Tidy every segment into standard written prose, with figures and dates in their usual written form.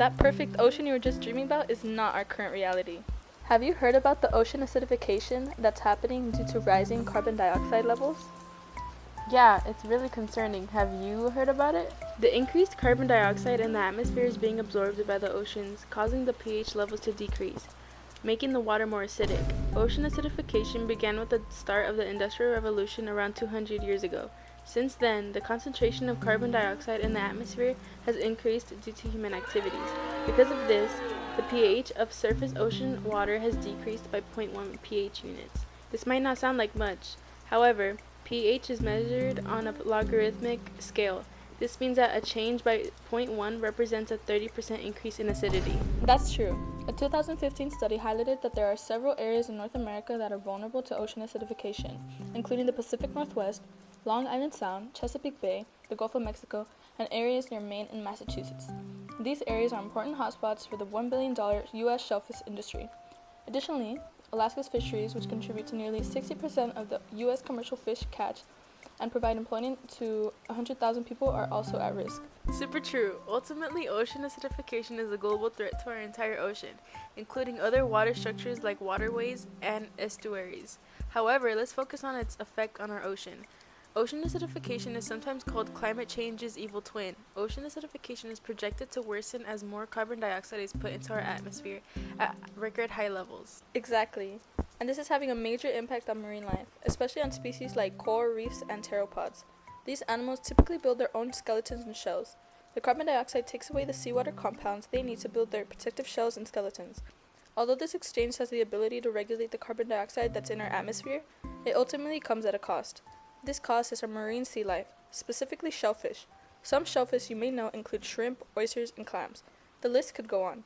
That perfect ocean you were just dreaming about is not our current reality. Have you heard about the ocean acidification that's happening due to rising carbon dioxide levels? Yeah, it's really concerning. Have you heard about it? The increased carbon dioxide in the atmosphere is being absorbed by the oceans, causing the pH levels to decrease, making the water more acidic. Ocean acidification began with the start of the Industrial Revolution around 200 years ago. Since then, the concentration of carbon dioxide in the atmosphere has increased due to human activities. Because of this, the pH of surface ocean water has decreased by zero point 0.1 pH units. This might not sound like much. However, pH is measured on a logarithmic scale. This means that a change by 0.1 represents a 30% increase in acidity. That's true. A 2015 study highlighted that there are several areas in North America that are vulnerable to ocean acidification, including the Pacific Northwest, Long Island Sound, Chesapeake Bay, the Gulf of Mexico, and areas near Maine and Massachusetts. These areas are important hotspots for the $1 billion U.S. shellfish industry. Additionally, Alaska's fisheries, which contribute to nearly 60% of the U.S. commercial fish catch and provide employment to 100,000 people, are also at risk. Super true. Ultimately, ocean acidification is a global threat to our entire ocean, including other water structures like waterways and estuaries. However, let's focus on its effect on our ocean. Ocean acidification is sometimes called climate change's evil twin. Ocean acidification is projected to worsen as more carbon dioxide is put into our atmosphere at record high levels. Exactly. And this is having a major impact on marine life, especially on species like coral reefs and pteropods. These animals typically build their own skeletons and shells. The carbon dioxide takes away the seawater compounds they need to build their protective shells and skeletons. Although this exchange has the ability to regulate the carbon dioxide that's in our atmosphere, it ultimately comes at a cost. This cost is our marine sea life, specifically shellfish. Some shellfish you may know include shrimp, oysters, and clams. The list could go on.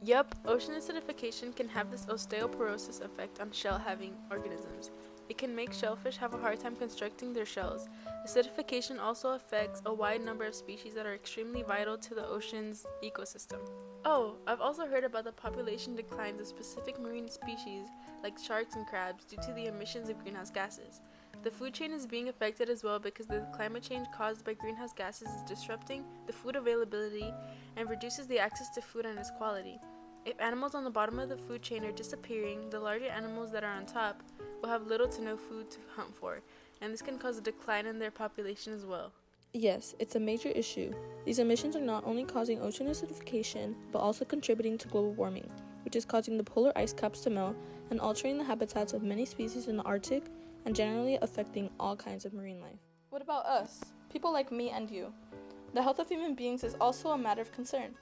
Yup, ocean acidification can have this osteoporosis effect on shell-having organisms. It can make shellfish have a hard time constructing their shells. Acidification also affects a wide number of species that are extremely vital to the ocean's ecosystem. Oh, I've also heard about the population declines of specific marine species like sharks and crabs due to the emissions of greenhouse gases. The food chain is being affected as well because the climate change caused by greenhouse gases is disrupting the food availability and reduces the access to food and its quality. If animals on the bottom of the food chain are disappearing, the larger animals that are on top will have little to no food to hunt for, and this can cause a decline in their population as well. Yes, it's a major issue. These emissions are not only causing ocean acidification, but also contributing to global warming, which is causing the polar ice caps to melt and altering the habitats of many species in the Arctic and generally affecting all kinds of marine life. What about us? People like me and you. The health of human beings is also a matter of concern.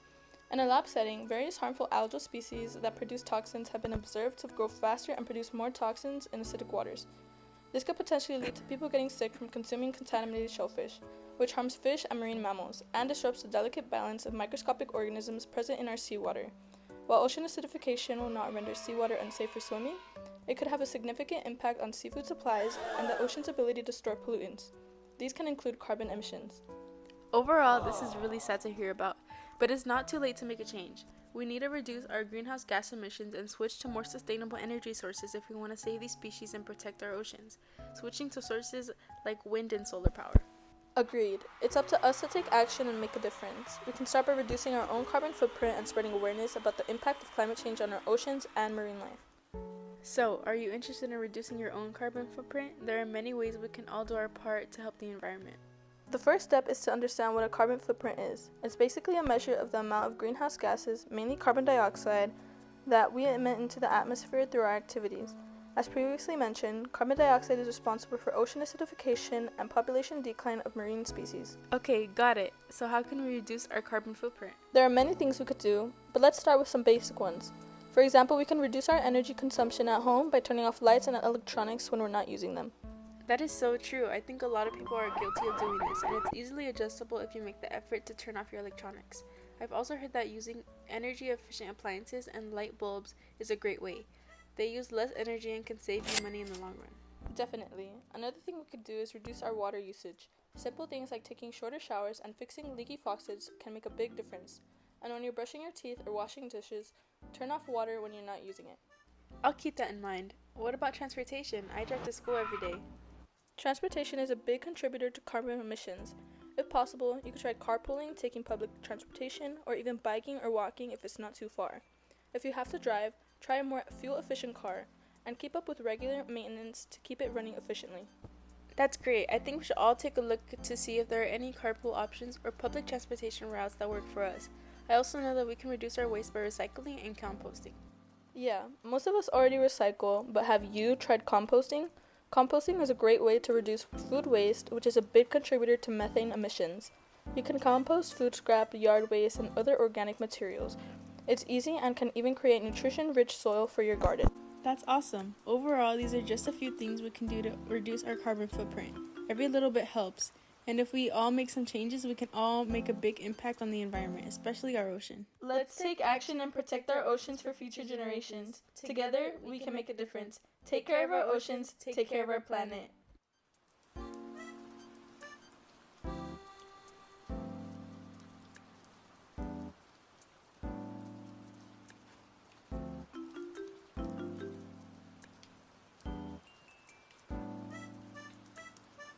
In a lab setting, various harmful algal species that produce toxins have been observed to grow faster and produce more toxins in acidic waters. This could potentially lead to people getting sick from consuming contaminated shellfish, which harms fish and marine mammals and disrupts the delicate balance of microscopic organisms present in our seawater. While ocean acidification will not render seawater unsafe for swimming, it could have a significant impact on seafood supplies and the ocean's ability to store pollutants. These can include carbon emissions. Overall, this is really sad to hear about, but it's not too late to make a change. We need to reduce our greenhouse gas emissions and switch to more sustainable energy sources if we want to save these species and protect our oceans, switching to sources like wind and solar power. Agreed. It's up to us to take action and make a difference. We can start by reducing our own carbon footprint and spreading awareness about the impact of climate change on our oceans and marine life. So, are you interested in reducing your own carbon footprint? There are many ways we can all do our part to help the environment. The first step is to understand what a carbon footprint is. It's basically a measure of the amount of greenhouse gases, mainly carbon dioxide, that we emit into the atmosphere through our activities. As previously mentioned, carbon dioxide is responsible for ocean acidification and population decline of marine species. Okay, got it. So how can we reduce our carbon footprint? There are many things we could do, but let's start with some basic ones. For example, we can reduce our energy consumption at home by turning off lights and electronics when we're not using them. That is so true. I think a lot of people are guilty of doing this, and it's easily adjustable if you make the effort to turn off your electronics. I've also heard that using energy-efficient appliances and light bulbs is a great way. They use less energy and can save you money in the long run. Definitely. Another thing we could do is reduce our water usage. Simple things like taking shorter showers and fixing leaky faucets can make a big difference. And when you're brushing your teeth or washing dishes, turn off water when you're not using it. I'll keep that in mind. What about transportation? I drive to school every day. Transportation is a big contributor to carbon emissions. If possible, you could try carpooling, taking public transportation, or even biking or walking if it's not too far. If you have to drive, try a more fuel-efficient car, and keep up with regular maintenance to keep it running efficiently. That's great. I think we should all take a look to see if there are any carpool options or public transportation routes that work for us. I also know that we can reduce our waste by recycling and composting. Yeah, most of us already recycle, but have you tried composting? Composting is a great way to reduce food waste, which is a big contributor to methane emissions. You can compost food scrap, yard waste, and other organic materials. It's easy and can even create nutrition-rich soil for your garden. That's awesome. Overall, these are just a few things we can do to reduce our carbon footprint. Every little bit helps. And if we all make some changes, we can all make a big impact on the environment, especially our ocean. Let's take action and protect our oceans for future generations. Together, we can make a difference. Take care of our oceans, take care of our planet.